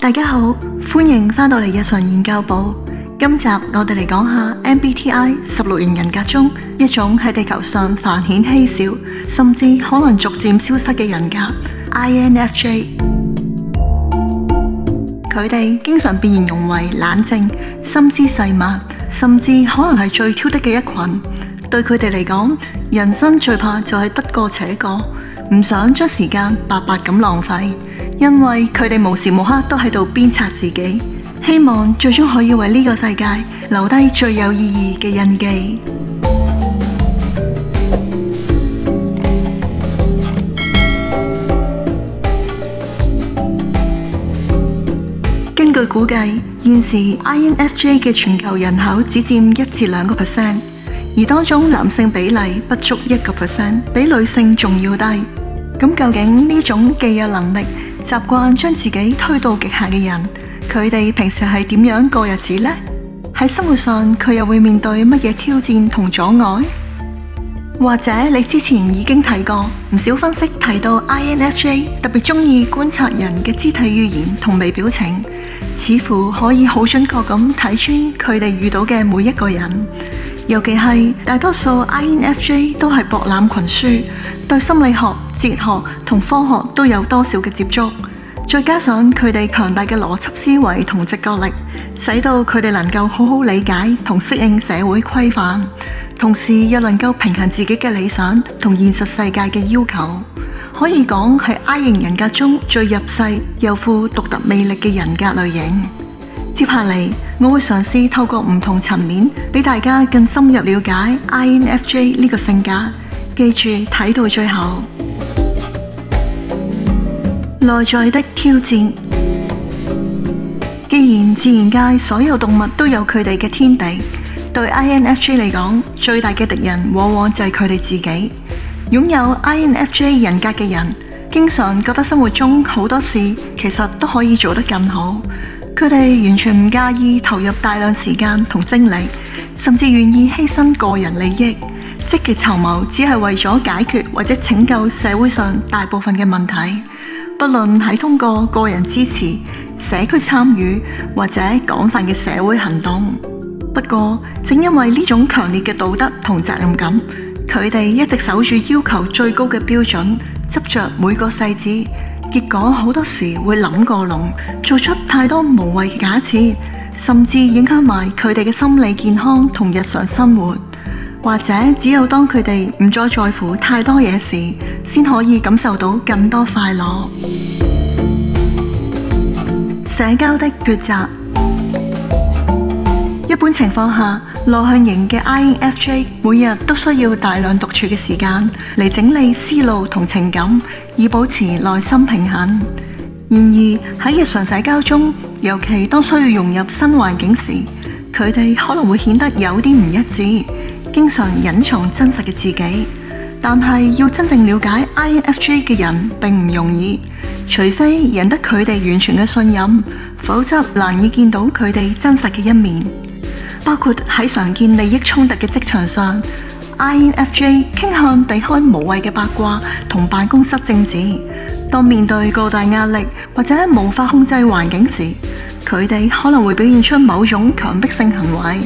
大家好，歡迎返到嚟日常研究部。今集我哋嚟講下 MBTI 16型人格中一種喺地球上繁衍稀少，甚至可能逐漸消失嘅人格 INFJ。佢哋經常被形容為冷靜、心思細密，甚至可能係最挑剔嘅一群。對佢哋嚟講，人生最怕就係得過且過，唔想將時間白白咁浪費，因為佢哋無時無刻都喺度鞭策自己，希望最終可以為呢個世界留低最有意義嘅印記。根據估計，現時 INFJ 嘅全球人口只佔1至2%，而當中男性比例不足1%，比女性仲要低。咁究竟呢種既有能力、習慣將自己推到極限嘅人，佢哋平時係點樣過日子呢？喺生活上佢又會面對乜嘢挑戰同阻礙？或者你之前已經睇過唔少分析提到 INFJ 特別中意觀察人嘅肢體語言同微表情，似乎可以好準確咁睇穿佢哋遇到嘅每一個人。尤其係大多數 INFJ 都係博覽群書，對心理學、哲學同科學都有多少嘅接觸，再加上佢哋強大嘅邏輯思維同直覺力，使到佢哋能夠好好理解同適應社會規範，同時又能夠平衡自己嘅理想同現實世界嘅要求，可以講係 I 型人格中最入世又富獨特魅力嘅人格類型。接下嚟我會嘗試透過唔同層面俾大家更深入了解 INFJ 呢個性格。記住睇到最後。內在的挑戰。既然自然界所有動物都有佢哋嘅天敵，對 INFJ 嚟講，最大嘅敵人往往就係佢哋自己。擁有 INFJ 人格嘅人，經常覺得生活中好多事其實都可以做得更好。佢哋完全唔介意投入大量時間同精力，甚至願意犧牲個人利益，積極籌謀只係為咗解決或者拯救社會上大部分嘅問題，不論係通過個人支持、社區參與或者廣泛嘅社會行動。不過，正因為呢種強烈嘅道德同責任感，佢哋一直守住要求最高嘅標準，執着每個細節。結果好多時會諗過龍，做出太多無謂嘅假設，甚至影響埋佢哋嘅心理健康同日常生活。或者只有當佢哋唔再在乎太多嘢時，先可以感受到更多快樂。社交的抉擇。一般情況下，內向型嘅 INFJ 每日都需要大量獨處嘅時間嚟整理思路同情感，以保持內心平衡。然而喺日常社交中，尤其當需要融入新環境時，佢哋可能會顯得有啲唔一致，經常隱藏真實嘅自己。但係要真正了解 INFJ 嘅人並唔容易，除非贏得佢哋完全嘅信任，否則難以見到佢哋真實嘅一面。包括喺常見利益衝突嘅職場上， INFJ 傾向避開無謂嘅八卦同辦公室政治。當面對過大壓力或者無法控制環境時，佢哋可能會表現出某種強迫性行為。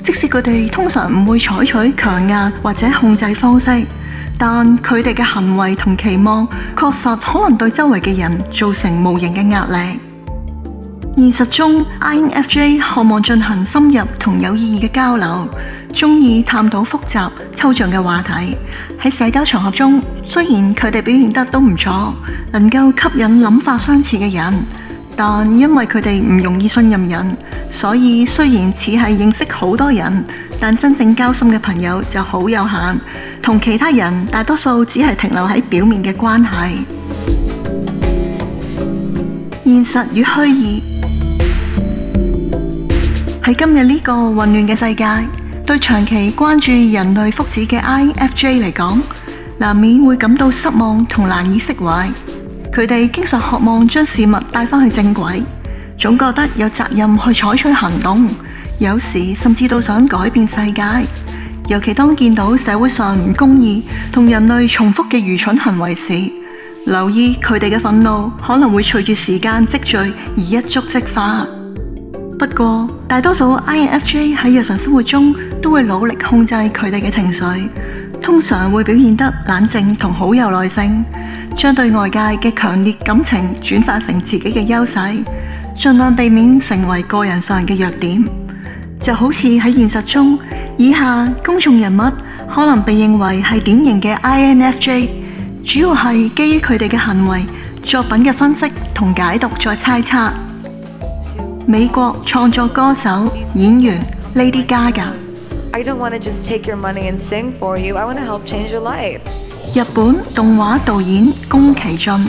即使佢哋通常唔會採取強硬或者控制方式，但佢哋嘅行為同期望確實可能對周圍嘅人造成無形嘅壓力。現實中 INFJ 渴望進行深入同有意義嘅交流，中意探討複雜抽象嘅話題。喺社交場合中，雖然佢哋表現得都唔錯，能夠吸引諗法相似嘅人，但因為佢哋唔容易信任人，所以雖然似係認識好多人，但真正交心嘅朋友就好有限，同其他人大多數只係停留喺表面嘅關係。現實與虛擬。喺今日呢個混亂嘅世界，對長期關注人類福祉嘅 INFJ 嚟講，難免會感到失望同難以釋懷。佢哋經常渴望將事物帶返去正軌，總覺得有責任去採取行動，有時甚至到想改變世界。尤其當見到社會上唔公義同人類重複嘅愚蠢行為時，留意佢哋嘅憤怒可能會隨住時間積聚而一觸即發。不過，大多數 INFJ 喺日常生活中都會努力控制佢哋嘅情緒，通常會表現得冷靜同好有耐性，將對外界嘅強烈感情轉化成自己嘅優勢，盡量避免成為個人上嘅弱點。就好似喺現實中，以下公眾人物可能被認為係典型嘅 INFJ， 主要係基於佢哋嘅行為、作品嘅分析同解讀再猜測。美國創作歌手、演員 Lady Gaga。I don't want to just take your money and sing for you. I want to help change your life. 日本動畫導演宮崎駿。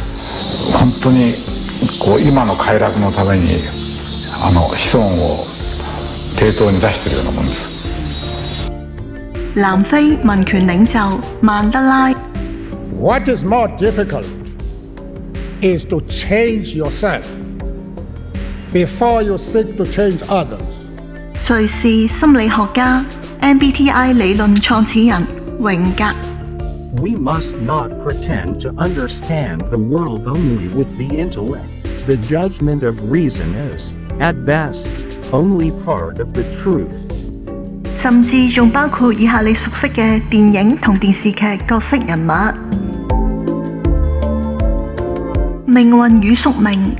本當に今の快楽のために子孫を抵當に出しているようなものです。南非民權領袖曼德拉。What is more difficult is to change yourself before you seek to change others. 瑞士心理學家 MBTI 理論創始人榮格。We must not pretend to understand the world only with the intellect. The judgment of reason is, at best, only part of the truth. 甚至仲包括以下你熟悉嘅電影同電視劇角色人物。命運與宿命。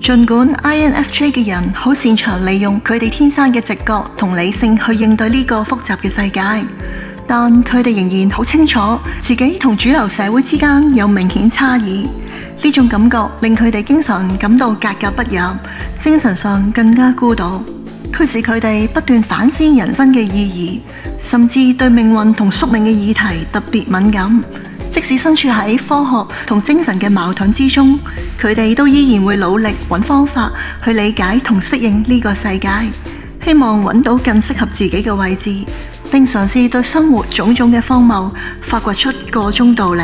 儘管 INFJ 嘅人好擅長利用佢哋天生嘅直覺同理性去應對呢個複雜嘅世界，但佢哋仍然好清楚自己同主流社會之間有明顯差異。呢種感覺令佢哋經常感到格格不入，精神上更加孤獨，驅使佢哋不斷反思人生嘅意義，甚至對命運同宿命嘅議題特別敏感。即使身處喺科學同精神嘅矛盾之中，佢哋都依然會努力揾方法去理解同適應呢個世界，希望揾到更適合自己嘅位置，並嘗試對生活種種嘅荒謬發掘出個中道理。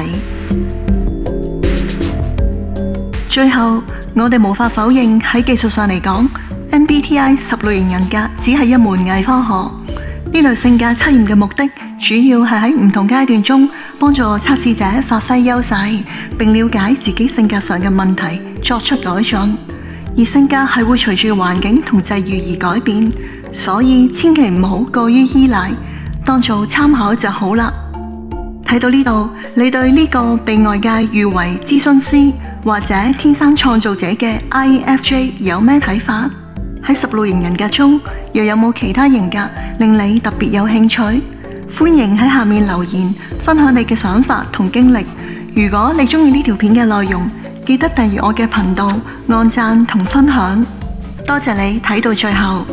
最後，我哋無法否認喺技術上嚟講， MBTI 10類型人格只係一門偽科學。呢類性格測驗嘅目的主要係喺唔同階段中幫助測試者發揮優勢，並了解自己性格上嘅問題，作出改進。而性格係會隨住環境同際遇而改變，所以千祈唔好過於依賴，當做參考就好啦。睇到呢度，你對呢個被外界譽為諮詢師或者天生創造者嘅 INFJ 有咩睇法？喺10類型人格中，又有冇其他型格令你特別有興趣？歡迎喺下面留言，分享你嘅想法同經歷。如果你鍾意呢條片嘅內容，記得訂閱我嘅頻道，按讚同分享。多謝你睇到最後。